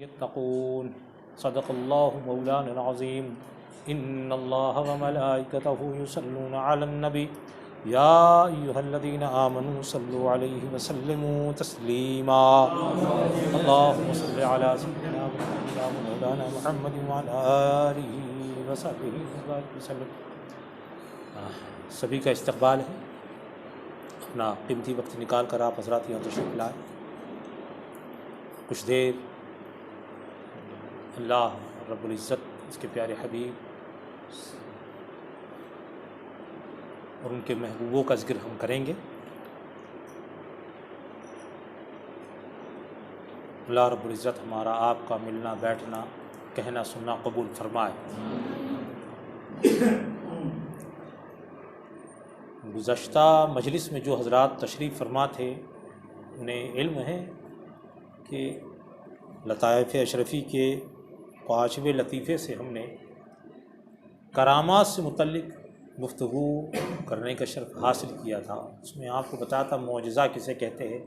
يتقون صدق الله مولانا العظيم إن الله وملائكته يصلون على النبي يا أيها الذين آمنوا صلوا عليه وسلموا تسليما اللهم صل على سيدنا محمد مولانا محمد وعلى آله وصحبه وسلم۔ سبھی کا استقبال ہے، اپنا قیمتی وقت نکال کر آپ حضرات یہاں تشریف لائیں، کچھ دیر اللہ رب العزت، اس کے پیارے حبیب اور ان کے محبوبوں کا ذکر ہم کریں گے۔ اللہ رب العزت ہمارا آپ کا ملنا بیٹھنا کہنا سننا قبول فرمائے۔ گزشتہ مجلس میں جو حضرات تشریف فرما تھے انہیں علم ہے کہ لطائف اشرفی کے 5ویں لطیفے سے ہم نے کرامات سے متعلق گفتگو کرنے کا شرف حاصل کیا تھا۔ اس میں آپ کو بتایا تھا معجزہ کسے کہتے ہیں،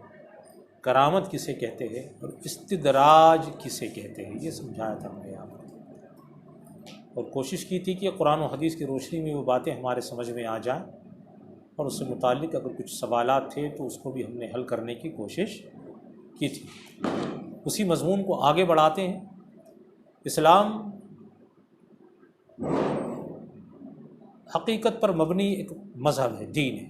کرامت کسے کہتے ہیں اور استدراج کسے کہتے ہیں، یہ سمجھایا تھا ہم نے آپ کو، اور کوشش کی تھی کہ قرآن و حدیث کی روشنی میں وہ باتیں ہمارے سمجھ میں آ جائیں، اور اس سے متعلق اگر کچھ سوالات تھے تو اس کو بھی ہم نے حل کرنے کی کوشش کی تھی۔ اسی مضمون کو آگے بڑھاتے ہیں۔ اسلام حقیقت پر مبنی ایک مذہب ہے، دین ہے۔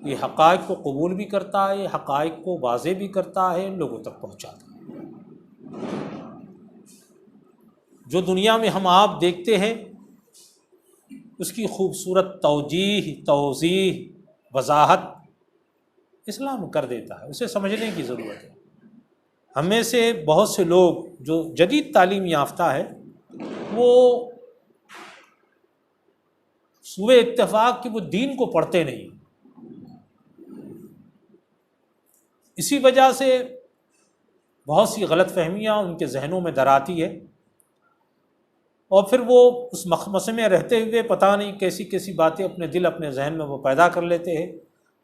یہ حقائق کو قبول بھی کرتا ہے، یہ حقائق کو واضح بھی کرتا ہے، لوگوں تک پہنچاتا ہے۔ جو دنیا میں ہم آپ دیکھتے ہیں اس کی خوبصورت توجیہ، توضیح، وضاحت اسلام کر دیتا ہے، اسے سمجھنے کی ضرورت ہے۔ ہم میں سے بہت سے لوگ جو جدید تعلیم یافتہ ہے وہ سوء اتفاق کہ وہ دین کو پڑھتے نہیں، اسی وجہ سے بہت سی غلط فہمیاں ان کے ذہنوں میں دراتی ہے، اور پھر وہ اس مخمصے میں رہتے ہوئے پتہ نہیں کیسی کیسی باتیں اپنے دل اپنے ذہن میں وہ پیدا کر لیتے ہیں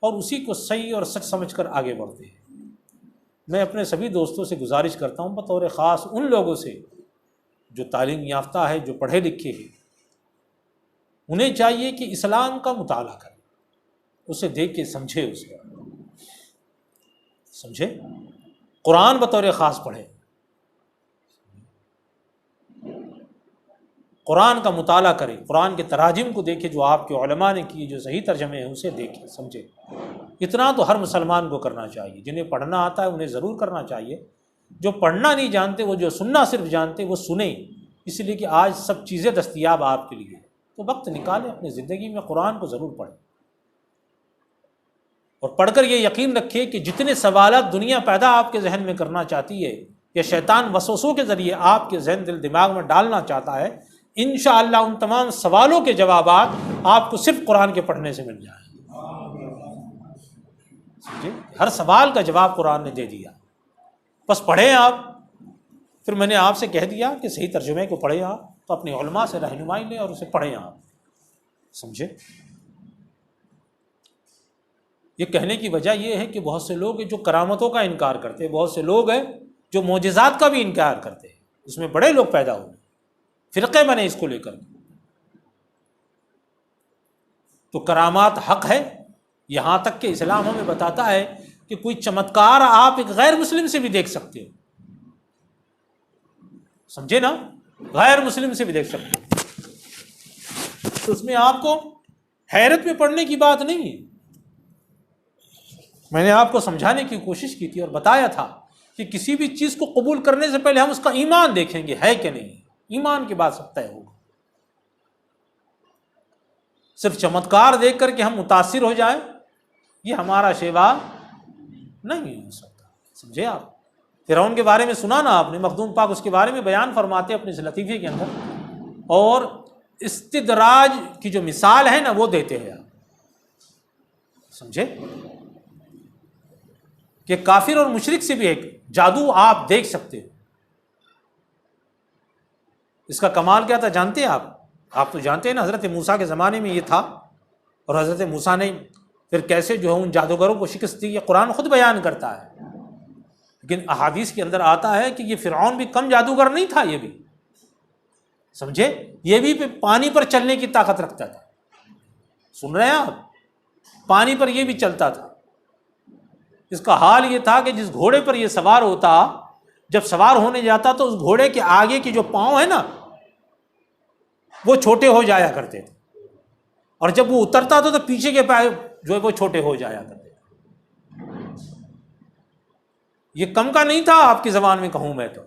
اور اسی کو صحیح اور سچ سمجھ کر آگے بڑھتے ہیں۔ میں اپنے سبھی دوستوں سے گزارش کرتا ہوں، بطور خاص ان لوگوں سے جو تعلیم یافتہ ہے، جو پڑھے لکھے ہیں، انہیں چاہیے کہ اسلام کا مطالعہ کریں، اسے دیکھ کے سمجھے، اسے سمجھے، قرآن بطور خاص پڑھیں، قرآن کا مطالعہ کریں، قرآن کے تراجم کو دیکھیں جو آپ کے علماء نے کی، جو صحیح ترجمے ہیں اسے دیکھیں سمجھیں۔ اتنا تو ہر مسلمان کو کرنا چاہیے، جنہیں پڑھنا آتا ہے انہیں ضرور کرنا چاہیے، جو پڑھنا نہیں جانتے وہ جو سننا صرف جانتے وہ سنیں، اس لیے کہ آج سب چیزیں دستیاب آپ کے لیے، تو وقت نکالیں اپنی زندگی میں، قرآن کو ضرور پڑھیں، اور پڑھ کر یہ یقین رکھیں کہ جتنے سوالات دنیا پیدا آپ کے ذہن میں کرنا چاہتی ہے یا شیطان وسوسوں کے ذریعے آپ کے ذہن دل دماغ میں ڈالنا چاہتا ہے، انشاءاللہ ان تمام سوالوں کے جوابات آپ کو صرف قرآن کے پڑھنے سے مل جائیں۔ ہر سوال کا جواب قرآن نے دے دیا، بس پڑھیں آپ۔ پھر میں نے آپ سے کہہ دیا کہ صحیح ترجمے کو پڑھیں آپ، تو اپنے علماء سے رہنمائی لیں اور اسے پڑھیں آپ، سمجھے۔ یہ کہنے کی وجہ یہ ہے کہ بہت سے لوگ ہیں جو کرامتوں کا انکار کرتے ہیں، بہت سے لوگ ہیں جو معجزات کا بھی انکار کرتے ہیں، اس میں بڑے لوگ پیدا ہوئے، فرقے بنے اس کو لے کر۔ تو کرامات حق ہے، یہاں تک کہ اسلام ہمیں بتاتا ہے کہ کوئی چمتکار آپ ایک غیر مسلم سے بھی دیکھ سکتے ہو، سمجھے نا، غیر مسلم سے بھی دیکھ سکتے ہو، تو اس میں آپ کو حیرت میں پڑنے کی بات نہیں ہے۔ میں نے آپ کو سمجھانے کی کوشش کی تھی اور بتایا تھا کہ کسی بھی چیز کو قبول کرنے سے پہلے ہم اس کا ایمان دیکھیں گے ہے کہ نہیں، ایمان کے بعد سب طے ہوگا۔ صرف چمتکار دیکھ کر کے ہم متاثر ہو جائیں، یہ ہمارا شیوا نہیں ہو سکتا، سمجھے آپ۔ فرعون کے بارے میں سنا نا آپ نے، مخدوم پاک اس کے بارے میں بیان فرماتے اپنے اس لطیفے کے اندر، اور استدراج کی جو مثال ہے نا وہ دیتے ہیں آپ، سمجھے، کہ کافر اور مشرک سے بھی ایک جادو آپ دیکھ سکتے ہو۔ اس کا کمال کیا تھا جانتے ہیں آپ تو جانتے ہیں نا، حضرت موسیٰ کے زمانے میں یہ تھا، اور حضرت موسیٰ نے پھر کیسے جو ہے ان جادوگروں کو شکست دی، یہ قرآن خود بیان کرتا ہے۔ لیکن احادیث کے اندر آتا ہے کہ یہ فرعون بھی کم جادوگر نہیں تھا، یہ بھی سمجھے، یہ بھی پانی پر چلنے کی طاقت رکھتا تھا. سن رہے ہیں آپ؟ پانی پر یہ بھی چلتا تھا. اس کا حال یہ تھا کہ جس گھوڑے پر یہ سوار ہوتا، جب سوار ہونے جاتا تو اس گھوڑے کے آگے کے جو پاؤں ہیں نا وہ چھوٹے ہو جایا کرتے تھے، اور جب وہ اترتا تھا تو پیچھے کے پائے جو ہے وہ چھوٹے ہو جایا کرتے تھے. یہ کم کا نہیں تھا، آپ کی زبان میں کہوں میں تو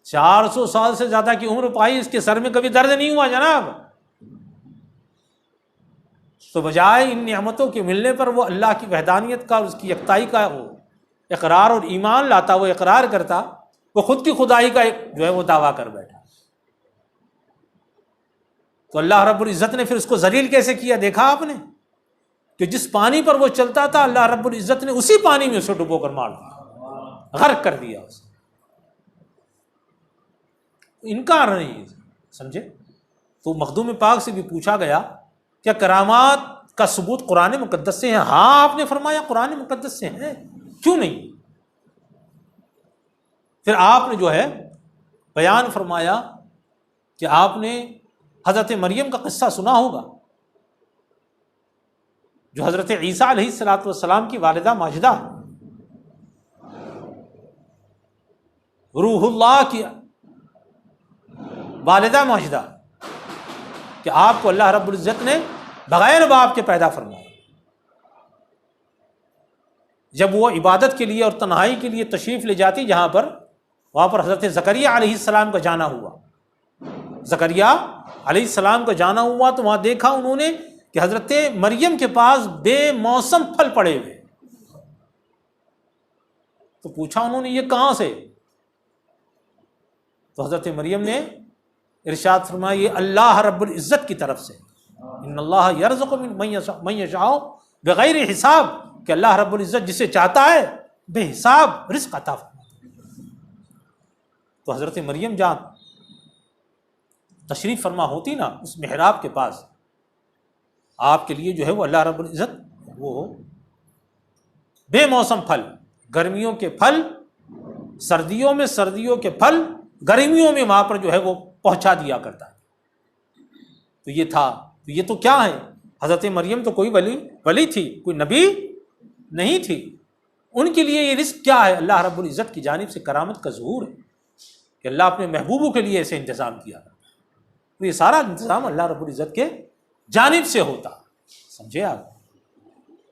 400 سال سے زیادہ کی عمر پائی، اس کے سر میں کبھی درد نہیں ہوا جناب. تو بجائے ان نعمتوں کے ملنے پر وہ اللہ کی وحدانیت کا اور اس کی یکتائی کا وہ اقرار اور ایمان لاتا، وہ اقرار کرتا، وہ خود کی خدائی کا جو ہے وہ دعویٰ کر بیٹھا. تو اللہ رب العزت نے پھر اس کو ذلیل کیسے کیا دیکھا آپ نے، کہ جس پانی پر وہ چلتا تھا اللہ رب العزت نے اسی پانی میں اسے ڈبو کر مار دیا، غرق کر دیا اسے. انکار نہیں، سمجھے. تو مخدوم پاک سے بھی پوچھا گیا کیا کرامات کا ثبوت قرآن مقدس سے ہے؟ ہاں، آپ نے فرمایا قرآن مقدس سے ہے، کیوں نہیں. پھر آپ نے جو ہے بیان فرمایا کہ آپ نے حضرت مریم کا قصہ سنا ہوگا، جو حضرت عیسیٰ علیہ الصلوۃ والسلام کی والدہ ماجدہ، روح اللہ کی والدہ ماجدہ، کہ آپ کو اللہ رب العزت نے بغیر باپ کے پیدا فرمایا. جب وہ عبادت کے لیے اور تنہائی کے لیے تشریف لے جاتی جہاں پر، وہاں پر حضرت زکریا علیہ السلام کا جانا ہوا. زکریا علیہ السلام کا جانا ہوا تو وہاں دیکھا انہوں نے کہ حضرت مریم کے پاس بے موسم پھل پڑے ہوئے. تو پوچھا انہوں نے یہ کہاں سے؟ تو حضرت مریم نے ارشاد فرمایا یہ اللہ رب العزت کی طرف سے، ان اللہ یرزق من یشاء بغیر حساب، کہ اللہ رب العزت جسے چاہتا ہے بے حساب رزق عطا فرماتا ہے. تو حضرت مریم جان تشریف فرما ہوتی نا اس محراب کے پاس، آپ کے لیے جو ہے وہ اللہ رب العزت وہ بے موسم پھل، گرمیوں کے پھل سردیوں میں، سردیوں کے پھل گرمیوں میں وہاں پر جو ہے وہ پہنچا دیا کرتا ہے. تو یہ تھا. تو یہ تو کیا ہے، حضرت مریم تو کوئی ولی تھی، کوئی نبی نہیں تھی. ان کے لیے یہ رزق کیا ہے؟ اللہ رب العزت کی جانب سے کرامت کا ظہور ہے کہ اللہ اپنے محبوبوں کے لیے ایسے انتظام کیا. تو یہ سارا انتظام اللہ رب العزت کے جانب سے ہوتا، سمجھے آپ.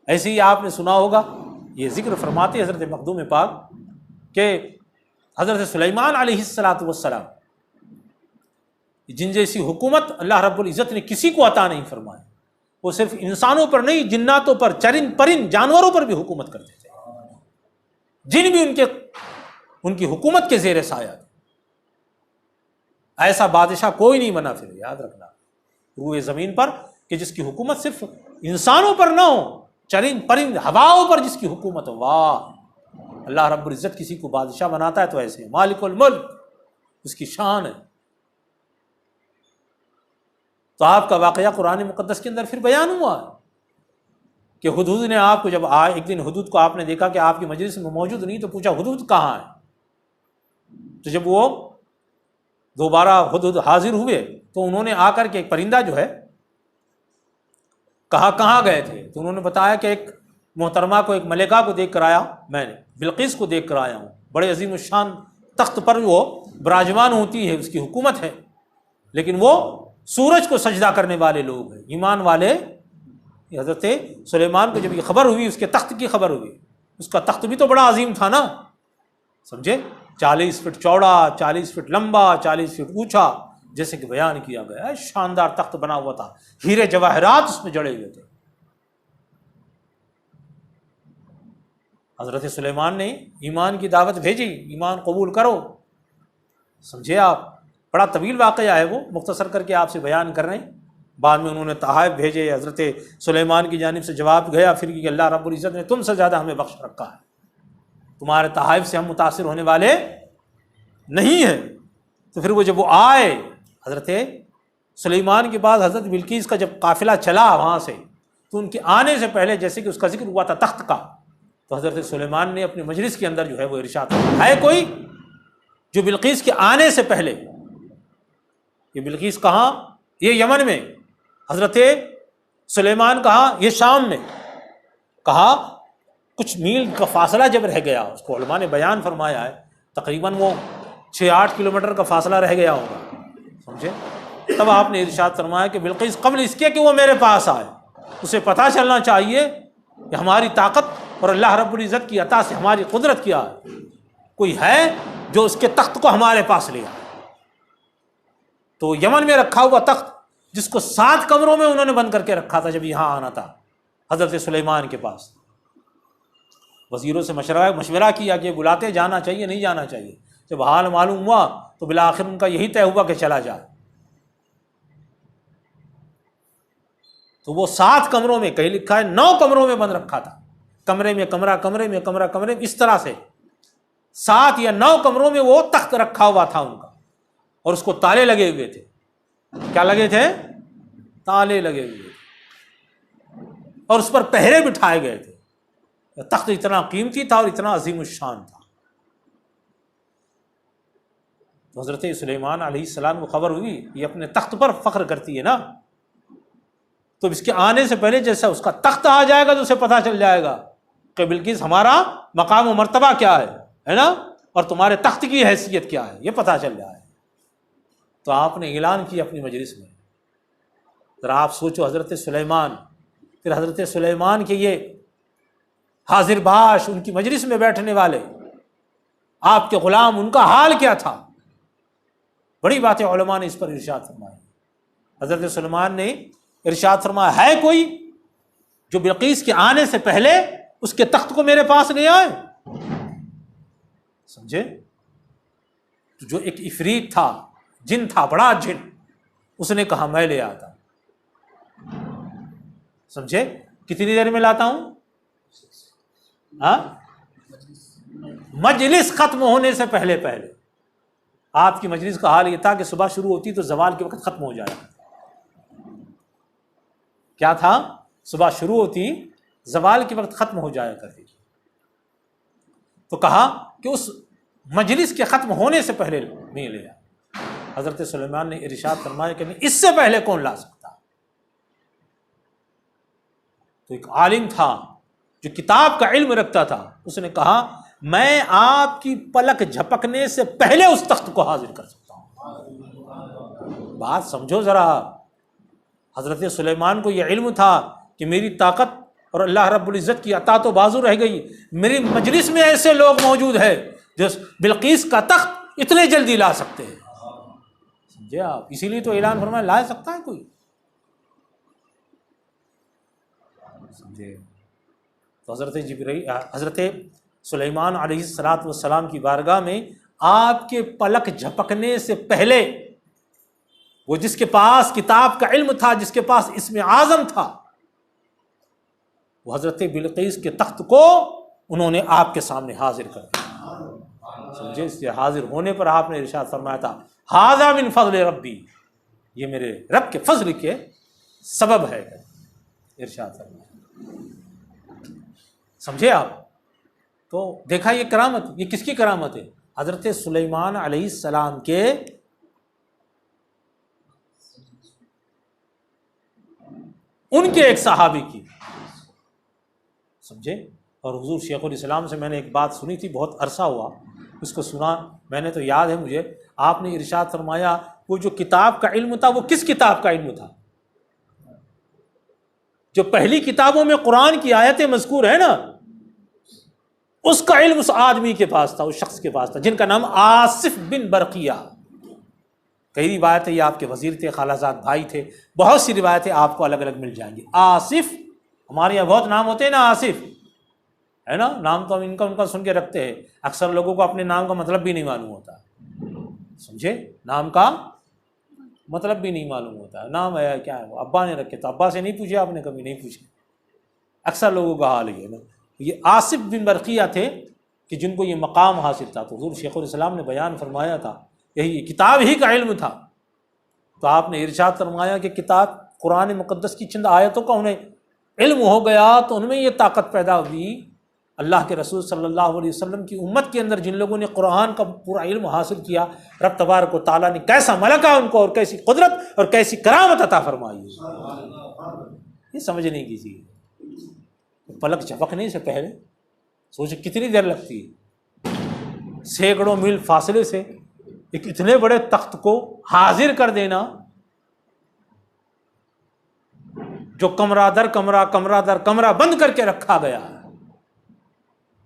ایسے ہی آپ نے سنا ہوگا یہ ذکر فرماتے حضرت مخدوم پاک کہ حضرت سلیمان علیہ السلام جن جیسی حکومت اللہ رب العزت نے کسی کو عطا نہیں فرمائی. وہ صرف انسانوں پر نہیں، جناتوں پر، چرند پرند جانوروں پر بھی حکومت کرتے تھے. جن بھی ان کی حکومت کے زیر سایہ تھے. ایسا بادشاہ کوئی نہیں بنا پھر، یاد رکھنا، روئے زمین پر کہ جس کی حکومت صرف انسانوں پر نہ ہو، چرند پرند ہواؤں پر جس کی حکومت ہو. واہ، اللہ رب العزت کسی کو بادشاہ بناتا ہے تو ایسے مالک الملک اس کی شان ہے. تو آپ کا واقعہ قرآن مقدس کے اندر پھر بیان ہوا کہ حدود نے آپ کو جب آئے، ایک دن حدود کو آپ نے دیکھا کہ آپ کی مجلس میں موجود نہیں، تو پوچھا حدود کہاں ہے. تو جب وہ دوبارہ حدود حاضر ہوئے تو انہوں نے آ کر کے ایک پرندہ جو ہے کہاں گئے تھے، تو انہوں نے بتایا کہ ایک محترمہ کو، ایک ملکہ کو دیکھ کر آیا، میں نے بلقیس کو دیکھ کر آیا ہوں، بڑے عظیم الشان تخت پر وہ براجمان ہوتی ہے، اس کی حکومت ہے، لیکن وہ سورج کو سجدہ کرنے والے لوگ ہیں، ایمان والے. حضرت سلیمان کو جب یہ خبر ہوئی، اس کے تخت کی خبر ہوئی، اس کا تخت بھی تو بڑا عظیم تھا نا، سمجھے، 40 فٹ چوڑا، 40 فٹ لمبا، 40 فٹ اونچا، جیسے کہ بیان کیا گیا ہے. شاندار تخت بنا ہوا تھا، ہیرے جواہرات اس میں جڑے ہوئے تھے. حضرت سلیمان نے ایمان کی دعوت بھیجی، ایمان قبول کرو، سمجھے آپ. بڑا طویل واقعہ ہے وہ، مختصر کر کے آپ سے بیان کر رہے ہیں. بعد میں انہوں نے تحائف بھیجے، حضرت سلیمان کی جانب سے جواب گیا پھر کہ اللہ رب العزت نے تم سے زیادہ ہمیں بخش رکھا ہے، تمہارے تحائف سے ہم متاثر ہونے والے نہیں ہیں. تو پھر وہ جب وہ آئے حضرت سلیمان کے بعد، حضرت بلقیس کا جب قافلہ چلا وہاں سے، تو ان کے آنے سے پہلے جیسے کہ اس کا ذکر ہوا تھا تخت کا، تو حضرت سلیمان نے اپنی مجلس کے اندر جو ہے وہ ارشاد فرمایا، ہے کوئی جو بلقیس کے آنے سے پہلے، یہ بلقیس کہاں؟ یہ یمن میں، حضرت سلیمان کہاں؟ یہ شام میں. کہا کچھ میل کا فاصلہ جب رہ گیا، اس کو علماء نے بیان فرمایا ہے تقریباً وہ 6-8 کلومیٹر کا فاصلہ رہ گیا ہوگا، سمجھے؟ تب آپ نے ارشاد فرمایا کہ بلقیس قبل اس کے کہ وہ میرے پاس آئے، اسے پتہ چلنا چاہیے کہ ہماری طاقت اور اللہ رب العزت کی عطا سے ہماری قدرت کیا ہے، کوئی ہے جو اس کے تخت کو ہمارے پاس لے آئے. تو یمن میں رکھا ہوا تخت جس کو 7 کمروں میں انہوں نے بند کر کے رکھا تھا، جب یہاں آنا تھا حضرت سلیمان کے پاس، وزیروں سے مشورہ کیا کہ بلاتے جانا چاہیے نہیں جانا چاہیے. جب حال معلوم ہوا تو بالآخر ان کا یہی طے ہوا کہ چلا جائے. تو وہ 7 کمروں میں، کہیں لکھا ہے 9 کمروں میں بند رکھا تھا، کمرے میں کمرہ، کمرے میں کمرہ، کمرے میں، اس طرح سے 7 یا 9 کمروں میں وہ تخت رکھا ہوا تھا ان کا، اور اس کو تالے لگے ہوئے تھے. کیا لگے تھے؟ تالے لگے ہوئے تھے، اور اس پر پہرے بٹھائے گئے تھے. تخت اتنا قیمتی تھا اور اتنا عظیم الشان تھا. تو حضرت سلیمان علیہ السلام کو خبر ہوئی یہ اپنے تخت پر فخر کرتی ہے نا، تو اس کے آنے سے پہلے جیسا اس کا تخت آ جائے گا تو اسے پتہ چل جائے گا کہ بلقیس ہمارا مقام و مرتبہ کیا ہے نا، اور تمہارے تخت کی حیثیت کیا ہے، یہ پتہ چل جائے. تو آپ نے اعلان کیا اپنی مجلس میں. ذرا آپ سوچو، حضرت سلیمان، پھر حضرت سلیمان کے یہ حاضر باش، ان کی مجلس میں بیٹھنے والے، آپ کے غلام، ان کا حال کیا تھا. بڑی باتیں علماء نے اس پر ارشاد فرمائی. حضرت سلیمان نے ارشاد فرمایا، ہے کوئی جو بلقیس کے آنے سے پہلے اس کے تخت کو میرے پاس لے آئے؟ سمجھے؟ جو ایک عفریت تھا، جن تھا، بڑا جن، اس نے کہا میں لے آتا. سمجھے؟ کتنی دیر میں لاتا ہوں؟ مجلس ختم ہونے سے پہلے پہلے. آپ کی مجلس کا حال یہ تھا کہ صبح شروع ہوتی تو زوال کے وقت ختم ہو جایا. کیا تھا؟ صبح شروع ہوتی، زوال کے وقت ختم ہو جایا کرتی. تو کہا کہ اس مجلس کے ختم ہونے سے پہلے نہیں لیا. حضرت سلیمان نے ارشاد فرمایا کہ اس سے پہلے کون لا سکتا. تو ایک عالم تھا جو کتاب کا علم رکھتا تھا، اس نے کہا میں آپ کی پلک جھپکنے سے پہلے اس تخت کو حاضر کر سکتا ہوں. بات سمجھو ذرا. حضرت سلیمان کو یہ علم تھا کہ میری طاقت اور اللہ رب العزت کی عطا تو بازو رہ گئی، میری مجلس میں ایسے لوگ موجود ہیں جو بلقیس کا تخت اتنے جلدی لا سکتے ہیں. سمجھے آپ؟ اسی لیے تو اعلان فرمایا لا سکتا ہے کوئی. سمجھے؟ تو حضرت سلیمان علیہ السلام کی بارگاہ میں آپ کے پلک جھپکنے سے پہلے وہ جس کے پاس کتاب کا علم تھا، جس کے پاس اسم اعظم تھا، وہ حضرت بلقیس کے تخت کو انہوں نے آپ کے سامنے حاضر کر دیا. سمجھے؟ اس کے حاضر ہونے پر آپ نے ارشاد فرمایا تھا ھذا من فضل ربی، یہ میرے رب کے فضل کے سبب ہے. ارشاد فرمایا. سمجھے آپ؟ تو دیکھا یہ کرامت، یہ کس کی کرامت ہے؟ حضرت سلیمان علیہ السلام کے ان کے ایک صحابی کی. سمجھے؟ اور حضور شیخ الاسلام سے میں نے ایک بات سنی تھی، بہت عرصہ ہوا اس کو سنا، میں نے تو یاد ہے مجھے. آپ نے ارشاد فرمایا وہ جو کتاب کا علم تھا وہ کس کتاب کا علم تھا؟ جو پہلی کتابوں میں قرآن کی آیتیں مذکور ہے نا، اس کا علم اس آدمی کے پاس تھا، اس شخص کے پاس تھا جن کا نام آصف بن برقیہ. کئی روایتیں یہ آپ کے وزیر تھے، خالہ زاد بھائی تھے، بہت سی روایتیں آپ کو الگ الگ مل جائیں گی. آصف، ہمارے یہاں بہت نام ہوتے ہیں نا آصف، ہے نا، نام تو ہم ان کا سن کے رکھتے ہیں. اکثر لوگوں کو اپنے نام کا مطلب بھی نہیں معلوم ہوتا. سمجھے؟ نام کا مطلب بھی نہیں معلوم ہوتا. نام ہے کیا ہے، وہ ابا نے رکھے تو ابا سے نہیں پوچھے، آپ نے کبھی نہیں پوچھے. اکثر لوگوں کا حال یہ ہے نا. یہ آصف بن برقیہ تھے کہ جن کو یہ مقام حاصل تھا. تو حضور شیخ الاسلام نے بیان فرمایا تھا یہی کتاب ہی کا علم تھا. تو آپ نے ارشاد فرمایا کہ کتاب قرآن مقدس کی چند آیتوں کا انہیں علم ہو گیا تو ان میں یہ طاقت پیدا ہوئی اللہ کے رسول صلی اللہ علیہ وسلم کی امت کے اندر جن لوگوں نے قرآن کا پورا علم حاصل کیا، رب تبارک و تعالیٰ نے کیسا ملکہ ان کو اور کیسی قدرت اور کیسی کرامت عطا فرمائی ہے، یہ سمجھنے کی چیز۔ پلک جھپکنے سے پہلے سوچے کتنی دیر لگتی ہے، سینکڑوں میل فاصلے سے ایک اتنے بڑے تخت کو حاضر کر دینا، جو کمرہ در کمرہ کمرہ در کمرہ بند کر کے رکھا گیا ہے۔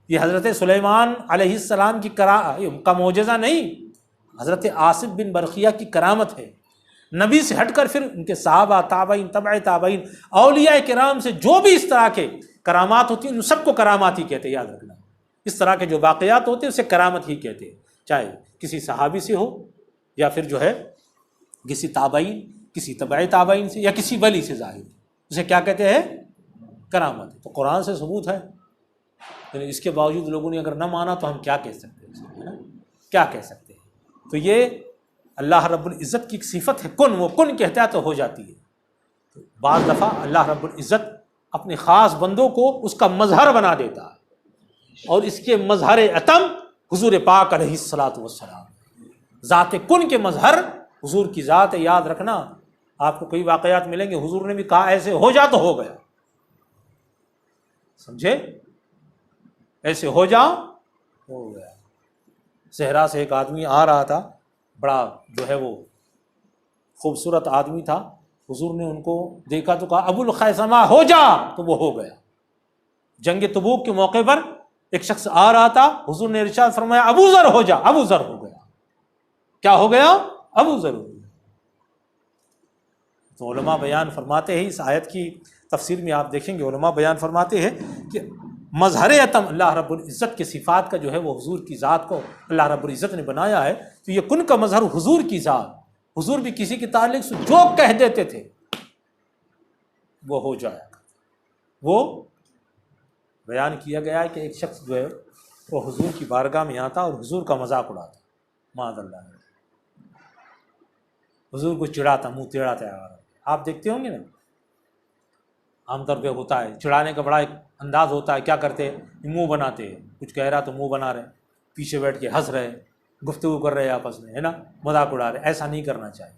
یہ حضرت سلیمان علیہ السلام کی کا معجزہ نہیں، حضرت آصف بن برقیہ کی کرامت ہے۔ نبی سے ہٹ کر پھر ان کے صحابہ، تابعین، تبع تابعین، اولیاء کرام سے جو بھی اس طرح کے کرامات ہوتی ہیں ان سب کو کرامات ہی کہتے ہیں، یاد رکھنا۔ اس طرح کے جو واقعات ہوتے ہیں اسے کرامت ہی کہتے ہیں، چاہے کسی صحابی سے ہو یا پھر جو ہے کسی تابعین، کسی تبع تابعین سے یا کسی ولی سے ظاہر، اسے کیا کہتے ہیں؟ کرامت۔ تو قرآن سے ثبوت ہے، لیکن اس کے باوجود لوگوں نے اگر نہ مانا تو ہم کیا کہہ سکتے ہیں؟ کیا کہہ سکتے ہیں؟ تو یہ اللہ رب العزت کی ایک صفت ہے، کن، وہ کن کہتا ہے تو ہو جاتی ہے۔ تو بعض دفعہ اللہ رب العزت اپنے خاص بندوں کو اس کا مظہر بنا دیتا ہے، اور اس کے مظہر اتم حضور پاک علیہ الصلاۃ والسلام، ذات کن کے مظہر حضور کی ذات ہے۔ یاد رکھنا، آپ کو کئی واقعات ملیں گے حضور نے بھی کہا ایسے ہو جا تو ہو گیا، سمجھے؟ ایسے ہو جا ہو گیا۔ صحرا سے ایک آدمی آ رہا تھا، بڑا جو ہے وہ خوبصورت آدمی تھا، حضور نے ان کو دیکھا تو کہا ابو الخیثمہ ہو جا، تو وہ ہو گیا۔ جنگ تبوک کے موقع پر ایک شخص آ رہا تھا، حضور نے ارشاد فرمایا ابو ذر ہو جا، ابو ذر ہو گیا۔ کیا ہو گیا؟ ابو ذر ہو گیا۔ تو علماء بیان فرماتے ہیں، اس آیت کی تفسیر میں آپ دیکھیں گے علماء بیان فرماتے ہیں کہ مظہر اتم اللہ رب العزت کے صفات کا جو ہے وہ حضور کی ذات کو اللہ رب العزت نے بنایا ہے، تو یہ کن کا مظہر حضور کی ذات۔ حضور بھی کسی کے تعلق سے جو کہہ دیتے تھے وہ ہو جائے گا۔ وہ بیان کیا گیا ہے کہ ایک شخص جو ہے وہ حضور کی بارگاہ میں آتا اور حضور کا مذاق اڑاتا، معاذ اللہ، حضور کو چڑھاتا، منہ ٹیڑھا تھا۔ آپ دیکھتے ہوں گے نا، عام طور پہ ہوتا ہے چڑھانے کا بڑا ایک انداز ہوتا ہے، کیا کرتے ہیں؟ منہ بناتے ہیں، کچھ کہہ رہا تو منہ بنا رہے، پیچھے بیٹھ کے ہنس رہے، گفتگو کر رہے آپس میں، ہے نا، مذاق اڑا رہے۔ ایسا نہیں کرنا چاہیے،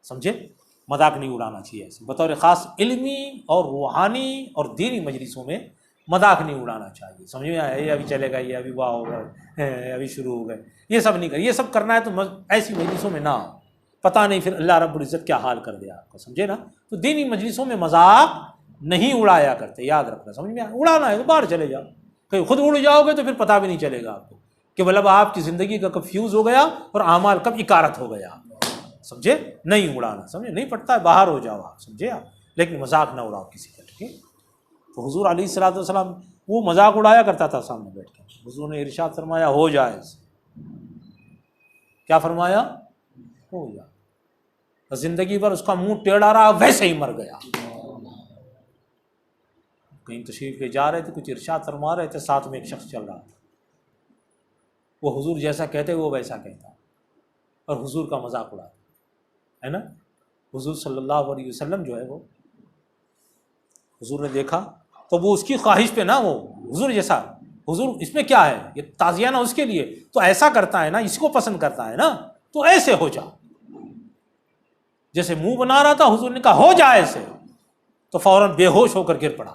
سمجھے؟ مذاق نہیں اڑانا چاہیے ایسے، بطور خاص علمی اور روحانی اور دینی مجلسوں میں مذاق نہیں اڑانا چاہیے، سمجھ میں آیا؟ یہ ابھی چلے گا، یہ ابھی واہ ہوگا، ابھی شروع ہو گئے، یہ سب نہیں کر، یہ سب کرنا ہے تو ایسی مجلسوں میں نہ، پتہ نہیں پھر اللہ رب العزت کیا حال کر دے آپ کو، سمجھے نا؟ تو دینی مجلسوں میں مذاق نہیں اڑایا کرتے، یاد رکھنا، سمجھ میں آیا؟ اڑانا ہے تو باہر چلے جاؤ، کہیں خود اڑ جاؤ گے تو پھر پتہ بھی نہیں چلے گا آپ کو کہ مطلب آپ کی زندگی کا کب فیوز ہو گیا اور اعمال کب اکارت ہو گیا، سمجھے؟ نہیں اڑانا، سمجھے؟ نہیں پڑتا ہے، باہر ہو جاؤ آپ، سمجھے آپ؟ لیکن مذاق نہ اڑاؤ کسی کا، ٹھیک ہے؟ تو حضور علیہ الصلوۃ والسلام وہ مذاق اڑایا کرتا تھا سامنے بیٹھ کے، حضور نے ارشاد فرمایا ہو جائے، کیا فرمایا؟ ہو جائے۔ زندگی بھر اس کا منہ ٹیڑھا رہا، ویسے ہی مر گیا۔ کہیں تشریف لے جا رہے تھے، کچھ ارشاد فرما رہے تھے، ساتھ میں ایک شخص چل رہا تھا، وہ حضور جیسا کہتے وہ ویسا کہتا اور حضور کا مذاق اڑاتا، ہے نا؟ حضور صلی اللہ علیہ وسلم جو ہے وہ حضور نے دیکھا تو وہ اس کی خواہش پہ نا، وہ حضور جیسا، حضور اس میں کیا ہے، یہ تازیانہ اس کے لیے تو ایسا کرتا ہے نا، اس کو پسند کرتا ہے نا، تو ایسے ہو جا۔ جیسے منہ بنا رہا تھا، حضور نے کہا ہو جائے ایسے، تو فوراً بے ہوش ہو کر گر پڑا۔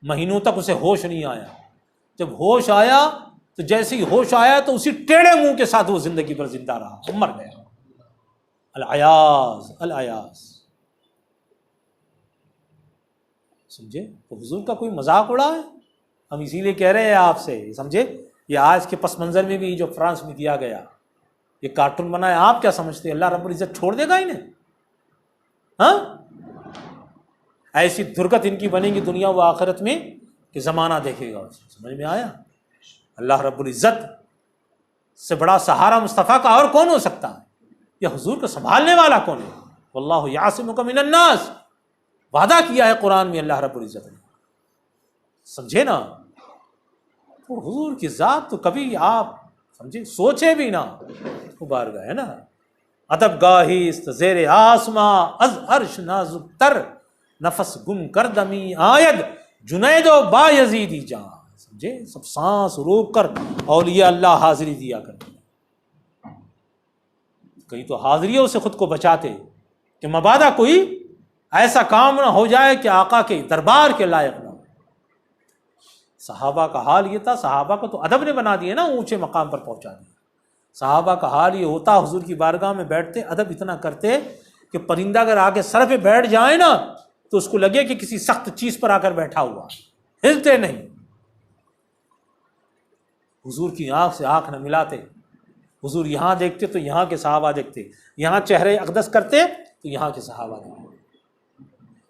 مہینوں تک اسے ہوش نہیں آیا، جب ہوش آیا تو جیسے ہی ہوش آیا تو اسی ٹیڑھے منہ کے ساتھ وہ زندگی پر زندہ رہا، مر گیا۔ العیاذ العیاذ، سمجھے؟ تو حضور کا کوئی مذاق اڑا ہے؟ ہم اسی لیے کہہ رہے ہیں آپ سے، سمجھے؟ یہ آج کے پس منظر میں بھی جو فرانس میں کیا گیا، یہ کارٹون بنا ہے، آپ کیا سمجھتے ہیں اللہ رب العزت چھوڑ دے گا انہیں؟ ہاں، ایسی درگت ان کی بنے گی دنیا و آخرت میں کہ زمانہ دیکھے گا، سمجھ میں آیا؟ اللہ رب العزت سے بڑا سہارا مصطفیٰ کا اور کون ہو سکتا ہے؟ یا حضور کو سنبھالنے والا کون ہے؟ واللہ یعصمک من الناس، وعدہ کیا ہے قرآن میں اللہ رب العزت نے، سمجھے نا؟ تو حضور کی ذات تو کبھی آپ سمجھے سوچے بھی نہ، وہ بارگاہ ہے نا، ادب گاہی است زیر آسماں، از عرش نازک تر، نفس گم کردمی آید، جنید و با یزیدی جان، سمجھے؟ سب سانس روک کر اولیاء اللہ حاضری دیا کرتے، کہیں تو حاضریوں سے خود کو بچاتے کہ مبادا کوئی ایسا کام نہ ہو جائے کہ آقا کے دربار کے لائق نہ ہو۔ صحابہ کا حال یہ تھا، صحابہ کو تو ادب نے بنا دیا نا، اونچے مقام پر پہنچا دیا۔ صحابہ کا حال یہ ہوتا، حضور کی بارگاہ میں بیٹھتے ادب اتنا کرتے کہ پرندہ اگر آ کے سر پہ بیٹھ جائے نا تو اس کو لگے کہ کسی سخت چیز پر آ کر بیٹھا ہوا، ہلتے نہیں۔ حضور کی آنکھ سے آنکھ نہ ملاتے، حضور یہاں دیکھتے تو یہاں کے صحابہ دیکھتے، یہاں چہرے اقدس کرتے تو یہاں کے صحابہ دیکھتے۔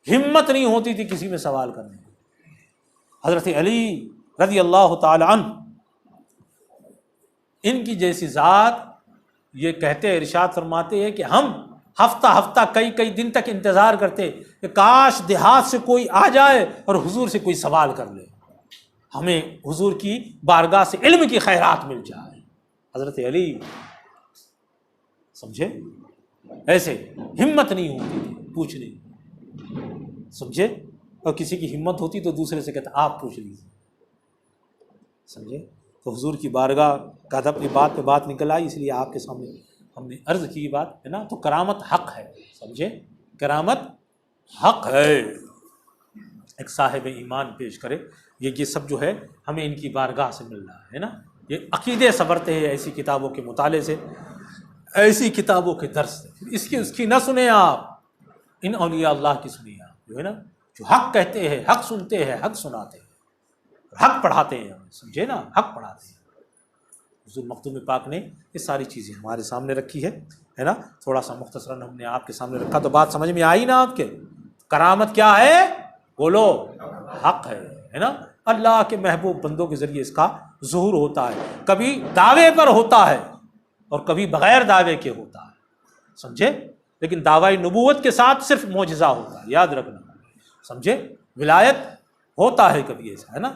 ہمت نہیں ہوتی تھی کسی میں سوال کرنے کی۔ حضرت علی رضی اللہ تعالی عنہ، ان کی جیسی ذات یہ کہتے ارشاد فرماتے ہیں کہ ہم ہفتہ ہفتہ کئی دن تک انتظار کرتے کہ کاش دیہات سے کوئی آ جائے اور حضور سے کوئی سوال کر لے، ہمیں حضور کی بارگاہ سے علم کی خیرات مل جائے۔ حضرت علی سمجھے، ایسے ہمت نہیں ہوتی تھی پوچھنے کی، سمجھے؟ اور کسی کی ہمت ہوتی تو دوسرے سے کہتا آپ پوچھ لیجیے، سمجھے؟ تو حضور کی بارگاہ کا ادب اپنی بات پہ بات نکل آئی، اس لیے آپ کے سامنے ہم نے عرض کی بات ہے نا۔ تو کرامت حق ہے، سمجھے؟ کرامت حق ہے، ایک صاحب ایمان پیش کرے، یہ سب جو ہے ہمیں ان کی بارگاہ سے مل رہا ہے نا۔ یہ عقیدے سنورتے ہیں ایسی کتابوں کے مطالعے سے، ایسی کتابوں کے درس سے۔ اس کی نہ سنیں آپ، ان اولیاء اللہ کی سنیں آپ، جو ہے نا، جو حق کہتے ہیں، حق سنتے ہیں، حق سناتے ہیں، حق پڑھاتے ہیں، سمجھے نا، حق پڑھاتے ہیں۔ حضور مخدوم پاک نے یہ ساری چیزیں ہمارے سامنے رکھی ہے نا۔ تھوڑا سا مختصراً ہم نے آپ کے سامنے رکھا تو بات سمجھ میں آئی نا آپ کے؟ کرامت کیا ہے؟ بولو، حق ہے نا۔ اللہ کے محبوب بندوں کے ذریعے اس کا ظہور ہوتا ہے، کبھی دعوے پر ہوتا ہے اور کبھی بغیر دعوے کے ہوتا ہے، سمجھے؟ لیکن دعوی نبوت کے ساتھ صرف معجزہ ہوتا ہے، یاد رکھنا، سمجھے؟ ولایت ہوتا ہے کبھی ایسا، ہے نا،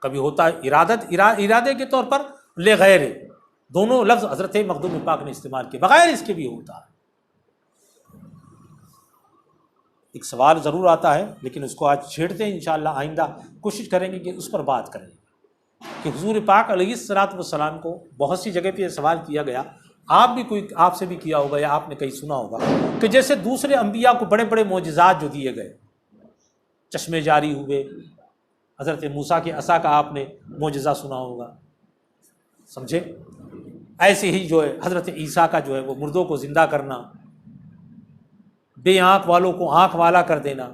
کبھی ہوتا ہے ارادے کے طور پر، لے غیر، دونوں لفظ حضرت مخدوم پاک نے استعمال کیے، بغیر اس کے بھی ہوتا ہے۔ ایک سوال ضرور آتا ہے لیکن اس کو آج چھیڑتے ہیں، انشاءاللہ آئندہ کوشش کریں گے کہ اس پر بات کریں کہ حضور پاک علیہ الصلوۃ والسلام کو بہت سی جگہ پہ یہ سوال کیا گیا، آپ سے بھی کیا ہوگا یا آپ نے کہیں سنا ہوگا کہ جیسے دوسرے انبیاء کو بڑے بڑے معجزات جو دیے گئے، چشمے جاری ہوئے، حضرت موسیٰ کے عصا کا آپ نے معجزہ سنا ہوگا، سمجھے؟ ایسے ہی جو ہے حضرت عیسیٰ کا جو ہے وہ مردوں کو زندہ کرنا، بے آنکھ والوں کو آنکھ والا کر دینا،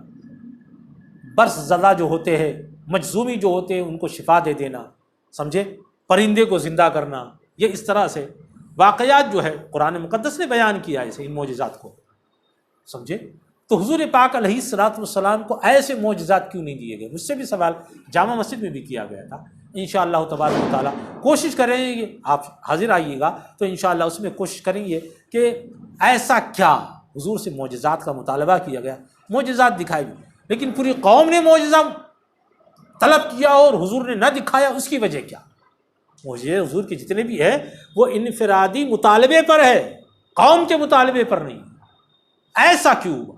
برس زدہ جو ہوتے ہیں، مجذومی جو ہوتے ہیں ان کو شفا دے دینا، سمجھے؟ پرندے کو زندہ کرنا، یہ اس طرح سے واقعات جو ہے قرآن مقدس نے بیان کیا ہے ان معجزات کو، سمجھے؟ تو حضور پاک علیہ الصلوۃ والسلام کو ایسے معجزات کیوں نہیں دیے گئے؟ مجھ سے بھی سوال جامع مسجد میں بھی کیا گیا تھا۔ انشاءاللہ تبارک و تعالیٰ کوشش کریں گے، آپ حاضر آئیے گا تو انشاءاللہ اس میں کوشش کریں گے کہ ایسا کیا حضور سے معجزات کا مطالبہ کیا گیا، معجزات دکھائی گئی، لیکن پوری قوم نے معجزہ طلب کیا اور حضور نے نہ دکھایا، اس کی وجہ کیا؟ معجزے حضور کے جتنے بھی ہیں وہ انفرادی مطالبے پر ہے، قوم کے مطالبے پر نہیں۔ ایسا کیوں ہوا؟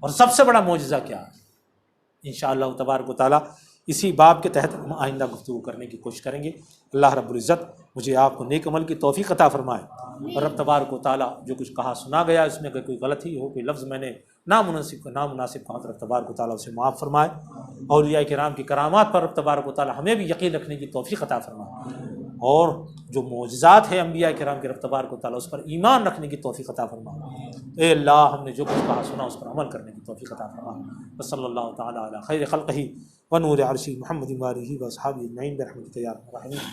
اور سب سے بڑا معجزہ کیا ہے؟ انشاءاللہ تبارک و تعالیٰ اسی باب کے تحت ہم آئندہ گفتگو کرنے کی کوشش کریں گے۔ اللہ رب العزت مجھے آپ کو نیک عمل کی توفیق عطا فرمائے، اور رب تبارک و تعالیٰ جو کچھ کہا سنا گیا اس میں اگر کوئی غلطی ہو، کوئی لفظ میں نے نامناسب کہا تو رب تبارک و تعالیٰ اسے معاف فرمائے۔ اولیاء کرام کی کرامات پر رب تبارک و تعالیٰ ہمیں بھی یقین رکھنے کی توفیق عطا فرمائے، اور جو معجزات ہیں انبیاء کرام کے رب تبارک و تعالیٰ اس پر ایمان رکھنے کی توفیق عطا فرمائے۔ اے اللہ ہم نے جو کچھ کہا سنا اس پر عمل کرنے کی توفیق عطا فرمائے۔ صلی اللہ تعالیٰ علی خیر خلقہ ونور عرشہ محمد وآلہ وصحبہ اجمعین برحمتک یا ارحم الراحمین۔